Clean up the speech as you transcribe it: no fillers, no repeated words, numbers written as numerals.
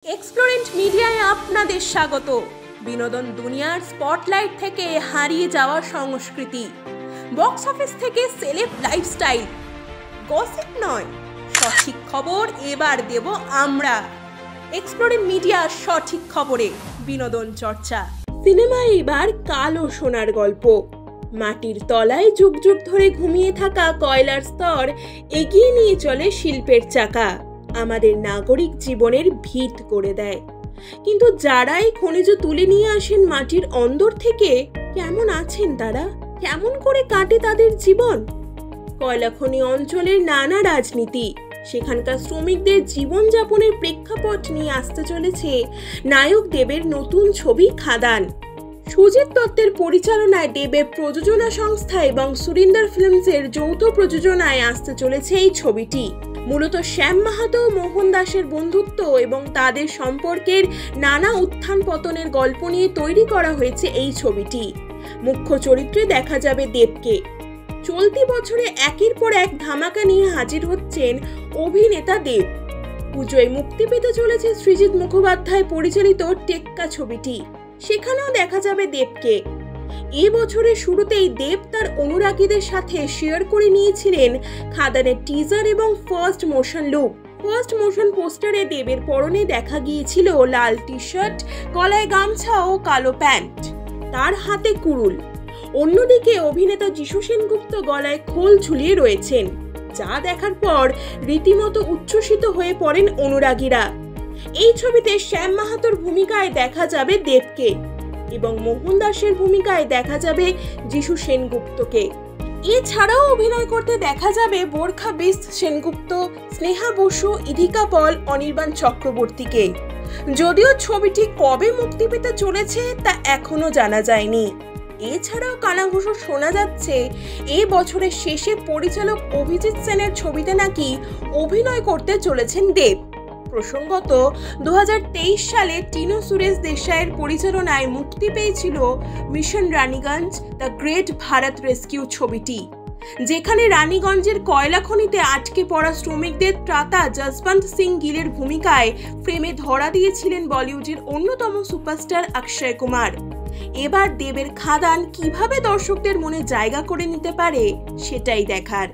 এক্সপ্লোরেন্ট মিডিয়ায় আপনাদের স্বাগত। বিনোদন দুনিয়ার স্পটলাইট থেকে হারিয়ে যাওয়া সংস্কৃতি, বক্স অফিস থেকে সেলেব লাইফস্টাইল, গসিপ নয়, সঠিক খবর এবার দেব আমরা। এক্সপ্লোরেন্ট মিডিয়ার সঠিক খবরে বিনোদন চর্চা। সিনেমায় এবার কালো সোনার গল্প। মাটির তলায় যুগ যুগ ধরে ঘুমিয়ে থাকা কয়লার স্তর এগিয়ে নিয়ে চলে শিল্পের চাকা, আমাদের নাগরিক জীবনের ভিত করে দেয়। কিন্তু যারাই খনিজ তুলে নিয়ে আসেন মাটির অন্দর থেকে, কেমন আছেন তারা? কেমন করে কাটে তাদের জীবন? কয়লা খনি অঞ্চলের নানা রাজনীতি, সেখানকার শ্রমিকদের জীবনযাপনের প্রেক্ষাপট নিয়ে আসতে চলেছে নায়ক দেবের নতুন ছবি খাদান। সুজিত দত্তের পরিচালনায় দেবের প্রযোজনা সংস্থা এবং সুরিন্দর ফিল্মসের যৌথ প্রযোজনায় আসতে চলেছে এই ছবিটি। মূলত শ্যাম মাহাতো ও মোহন দাসের বন্ধুত্ব এবং তাদের সম্পর্কের নানা উত্থান পতনের গল্প নিয়ে তৈরি করা হয়েছে এই ছবিটি। মুখ্য চরিত্রে দেখা যাবে দেবকে। চলতি বছরে একের পর এক ধামাকা নিয়ে হাজির হচ্ছেন অভিনেতা দেব। পুজোয় মুক্তি পেতে চলেছে সৃজিত মুখোপাধ্যায় পরিচালিত টেক্কা ছবিটি, সেখানেও দেখা যাবে দেবকে। এই বছরের শুরুতেই দেব তার অনুরাগীদের সাথে শেয়ার করে নিয়েছিলেন খাদানের টিজার এবং first motion look. First motion পোস্টারে দেবের পরনে দেখা গিয়েছিল লাল টি শার্ট, গলায় গামছা ও কালো প্যান্ট, তার হাতে কুড়ুল। অন্যদিকে অভিনেতা যিশু সেনগুপ্ত গলায় খোল ঝুলিয়ে রয়েছেন, যা দেখার পর রীতিমতো উচ্ছ্বসিত হয়ে পড়েন অনুরাগীরা। এই ছবিতে শ্যাম মাহাতোর ভূমিকায় দেখা যাবে দেবকে এবং মোহন দাসের ভূমিকায় দেখা যাবে যিশু সেনগুপ্তকে। এছাড়াও অভিনয় করতে দেখা যাবে বোরখা বিস্ট সেনগুপ্ত, স্নেহা বসু, ইধিকা পল, অনির্বাণ চক্রবর্তীকে। যদিও ছবিটি কবে মুক্তি পেতে চলেছে তা এখনো জানা যায়নি। এছাড়াও কানাঘুষো শোনা যাচ্ছে এই বছরের শেষে পরিচালক অভিজিৎ সেনের ছবিতে নাকি অভিনয় করতে চলেছেন দেব। প্রসঙ্গত 2023 সালে টিনো সুরেশ দেশাইয়ের পরিচালনায় মুক্তি পেয়েছিল mission Raniganj the great Bharat rescue ছবিটি, যেখানে রানীগঞ্জের কয়লা খনিতে আটকে পড়া শ্রমিকদের ত্রাতা জসবন্ত সিং গিলের ভূমিকায় ফ্রেমে ধরা দিয়েছিলেন বলিউডের অন্যতম সুপারস্টার অক্ষয় কুমার। এবার দেবের খাদান কিভাবে দর্শকদের মনে জায়গা করে নিতে পারে সেটাই দেখার।